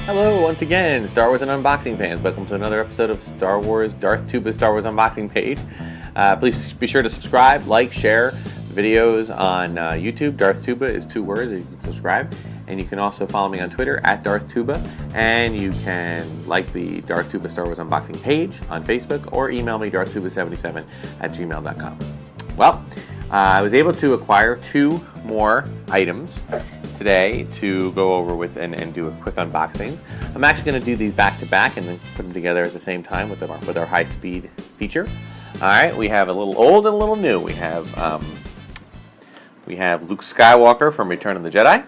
Hello, once again, Star Wars and Unboxing fans. Welcome to another episode of Star Wars Darth Tuba's Star Wars Unboxing page. Please be sure to subscribe, like, share videos on YouTube. Darth Tuba is 2 words, you can subscribe. And you can also follow me on Twitter at Darth Tuba. And you can like the Darth Tuba Star Wars Unboxing page on Facebook or email me darthtuba77@gmail.com. Well, I was able to acquire 2 more items today to go over with and do a quick unboxings. I'm actually going to do these back to back and then put them together at the same time with our high speed feature. All right, we have a little old and a little new. We have Luke Skywalker from Return of the Jedi,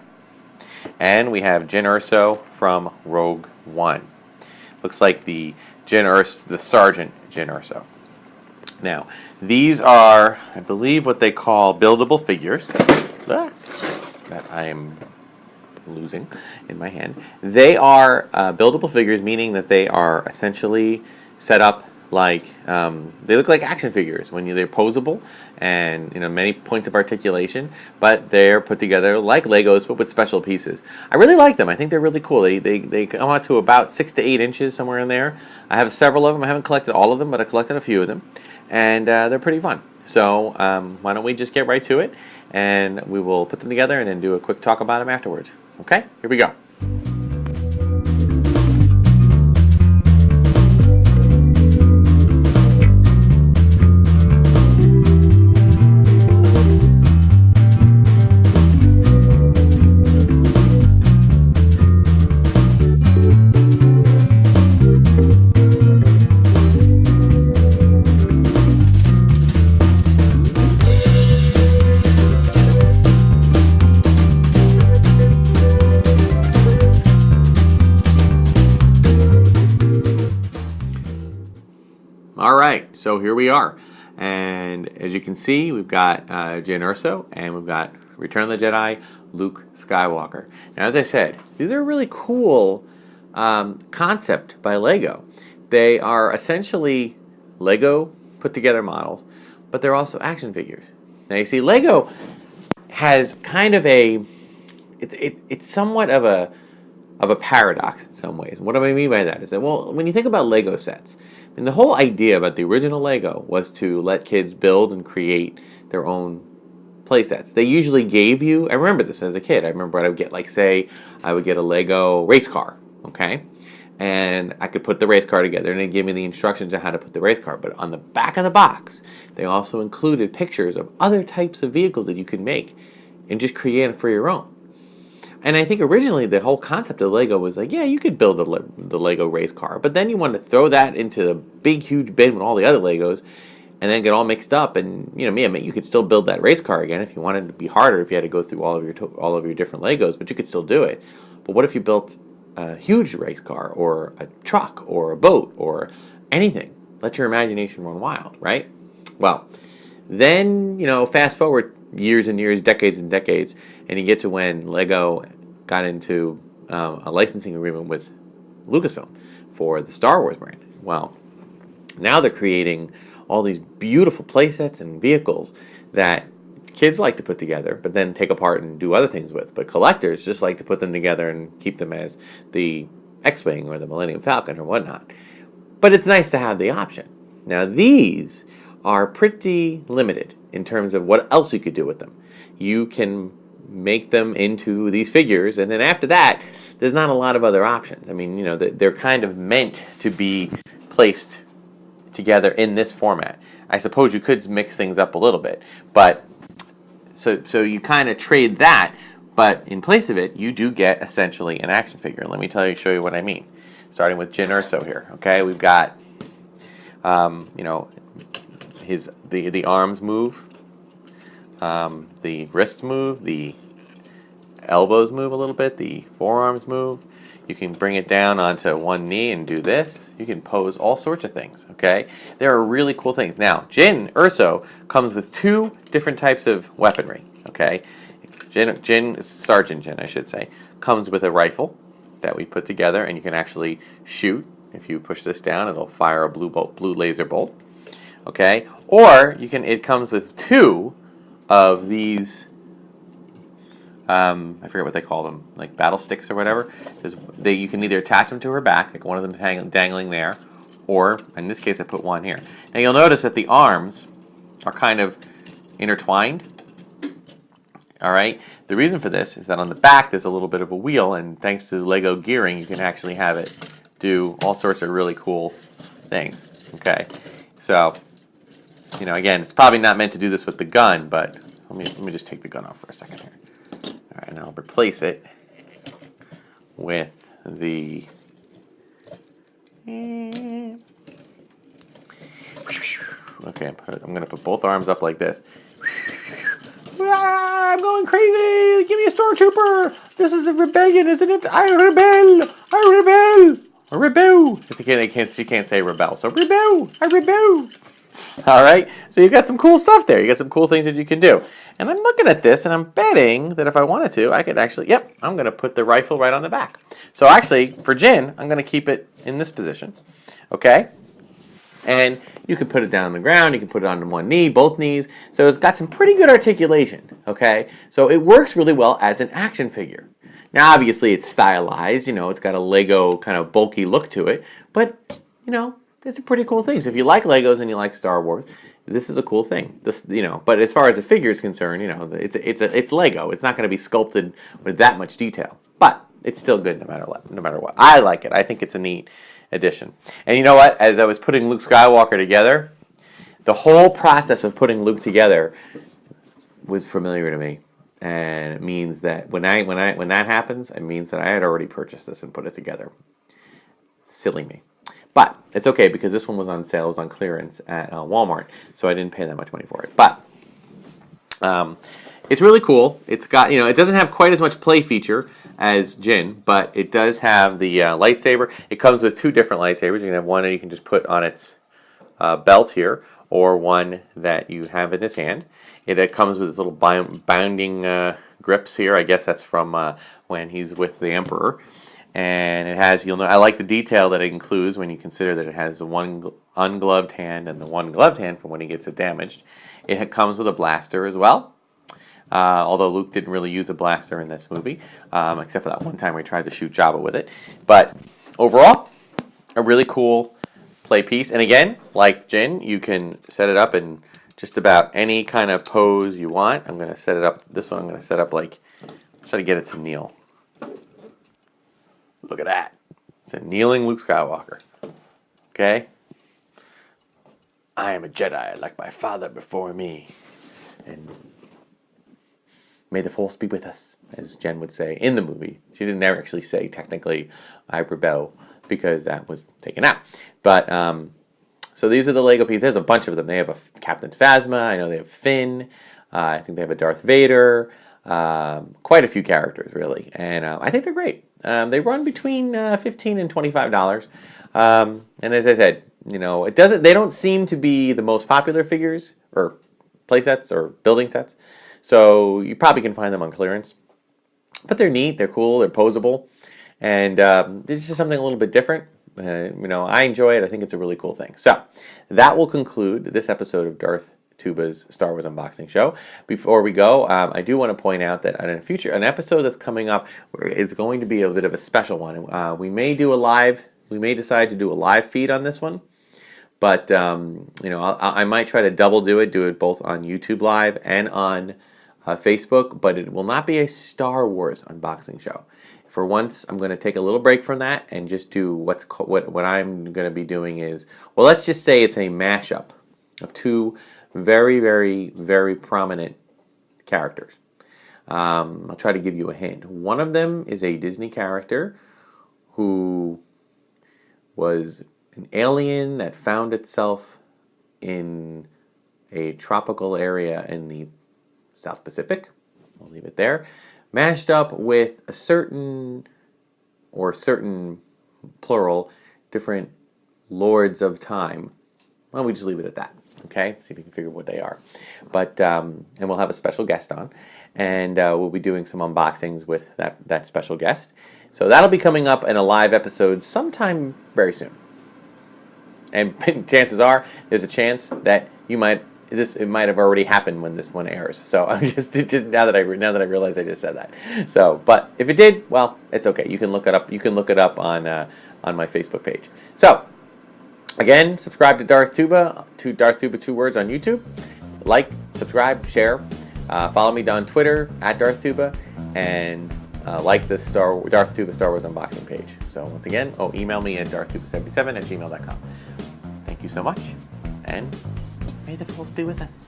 and we have Jyn Erso from Rogue One. Looks like the Sergeant Jyn Erso. Now, these are, I believe, what they call buildable figures. That I am losing in my hand. They are buildable figures, meaning that they are essentially set up like they look like action figures when they're posable and many points of articulation, but they're put together like Legos but with special pieces. I really like them. I think they're really cool. They come out to about 6 to 8 inches, somewhere in there. I have several of them. I haven't collected all of them, but I collected a few of them, and they're pretty fun. So why don't we just get right to it, and we will put them together and then do a quick talk about them afterwards. Okay, here we go. Alright, so here we are, and as you can see, we've got Jyn Erso, and we've got Return of the Jedi, Luke Skywalker. Now, as I said, these are a really cool concept by LEGO. They are essentially LEGO put together models, but they're also action figures. Now, you see, LEGO has kind of it's somewhat of a paradox in some ways. What do I mean by that is that, well, when you think about LEGO sets, and the whole idea about the original LEGO was to let kids build and create their own play sets. They usually gave you, I remember this as a kid, I remember I would get, I would get a LEGO race car, okay? And I could put the race car together, and they'd give me the instructions on how to put the race car. But on the back of the box, they also included pictures of other types of vehicles that you could make and just create it for your own. And I think originally the whole concept of LEGO was like, yeah, you could build the LEGO race car, but then you wanted to throw that into the big, huge bin with all the other LEGOs and then get all mixed up. And, you could still build that race car again if you wanted it to be harder, if you had to go through all of your different LEGOs, but you could still do it. But what if you built a huge race car or a truck or a boat or anything? Let your imagination run wild, right? Well, then, fast forward years and years, decades and decades, and you get to when LEGO got into a licensing agreement with Lucasfilm for the Star Wars brand. Well, now they're creating all these beautiful playsets and vehicles that kids like to put together, but then take apart and do other things with. But collectors just like to put them together and keep them as the X-Wing or the Millennium Falcon or whatnot. But it's nice to have the option. Now, these are pretty limited in terms of what else you could do with them. You can make them into these figures, and then after that, there's not a lot of other options. I mean, they're kind of meant to be placed together in this format. I suppose you could mix things up a little bit, but so you kind of trade that, but in place of it, you do get essentially an action figure. Let me show you what I mean. Starting with Jyn Erso here. Okay, we've got the arms move, the wrists move, the elbows move a little bit, the forearms move. You can bring it down onto one knee and do this. You can pose all sorts of things, okay? There are really cool things. Now, Jyn Erso comes with 2 different types of weaponry, okay? Sergeant Jyn, I should say, comes with a rifle that we put together, and you can actually shoot. If you push this down, it'll fire a blue laser bolt, okay? Or it comes with 2 of these I forget what they call them, like battle sticks or whatever. You can either attach them to her back, like one of them dangling there, or in this case I put one here. Now you'll notice that the arms are kind of intertwined. All right. The reason for this is that on the back there's a little bit of a wheel, and thanks to Lego gearing, you can actually have it do all sorts of really cool things. Okay. So, again, it's probably not meant to do this with the gun, but let me just take the gun off for a second here. All right, and I'll replace it with the. Okay, I'm going to put both arms up like this. Ah, I'm going crazy! Give me a stormtrooper! This is a rebellion, isn't it? I rebel! I rebel! I rebel! You can't say rebel, so rebel! I rebel! All right, so you got some cool stuff there. You got some cool things that you can do. And I'm looking at this, and I'm betting that if I wanted to, I could actually, I'm going to put the rifle right on the back. So actually, for Jin, I'm going to keep it in this position, okay? And you can put it down on the ground. You can put it on one knee, both knees. So it's got some pretty good articulation, okay? So it works really well as an action figure. Now, obviously, it's stylized. It's got a Lego kind of bulky look to it. But, it's a pretty cool thing. So if you like Legos and you like Star Wars, this is a cool thing. But as far as a figure is concerned, it's Lego. It's not going to be sculpted with that much detail. But it's still good no matter what. I like it. I think it's a neat addition. And you know what? As I was putting Luke Skywalker together, the whole process of putting Luke together was familiar to me, and it means that when that happens, it means that I had already purchased this and put it together. Silly me, but it's okay because this one was on sale, it was on clearance at Walmart, so I didn't pay that much money for it. But it's really cool. It's got it doesn't have quite as much play feature as Jin, but it does have the lightsaber. It comes with two different lightsabers. You can have one that you can just put on its belt here, or one that you have in his hand. It comes with its little binding grips here. I guess that's from when he's with the Emperor. And it has, I like the detail that it includes when you consider that it has the one ungloved hand and the one gloved hand from when he gets it damaged. It comes with a blaster as well. Although Luke didn't really use a blaster in this movie, except for that one time where he tried to shoot Jabba with it. But overall, a really cool play piece. And again, like Jin, you can set it up in just about any kind of pose you want. I'm going to set it up, this one I'm going to set up like, let's try to get it to kneel. Look at that. It's a kneeling Luke Skywalker. Okay? I am a Jedi like my father before me. And may the Force be with us, as Jen would say in the movie. She didn't ever actually say, technically, I rebel, because that was taken out. But, so these are the Lego pieces. There's a bunch of them. They have a Captain Phasma. I know they have Finn. I think they have a Darth Vader. Quite a few characters, really. And I think they're great. They run between $15 and $25. And as I said, they don't seem to be the most popular figures, or playsets, or building sets. So you probably can find them on clearance. But they're neat, they're cool, they're posable. And this is something a little bit different. I enjoy it. I think it's a really cool thing. So that will conclude this episode of Darth Tuba's Star Wars Unboxing Show. Before we go, I do want to point out that in an episode that's coming up is going to be a bit of a special one. We may decide to do a live feed on this one. But, I might try to do it both on YouTube Live and on Facebook, but it will not be a Star Wars unboxing show. For once, I'm going to take a little break from that and just do what I'm going to be doing is, well, let's just say it's a mashup of two very, very, very prominent characters. I'll try to give you a hint. One of them is a Disney character who was an alien that found itself in a tropical area in the South Pacific. I'll leave it there. Mashed up with a certain plural, different lords of time. Why don't we just leave it at that? Okay, see if you can figure what they are. But and we'll have a special guest on, and we'll be doing some unboxings with that special guest. So that'll be coming up in a live episode sometime very soon. And chances are, there's a chance that you might it might have already happened when this one airs. So I'm just now that I realize I just said that. So, but if it did, well, it's okay. You can look it up. You can look it up on my Facebook page. So, again, subscribe to Darth Tuba 2 words on YouTube. Like, subscribe, share. Follow me on Twitter @DarthTuba, and like the Darth Tuba Star Wars unboxing page. So once again, email me at darthtuba77@gmail.com. Thank you so much, and may the Force be with us.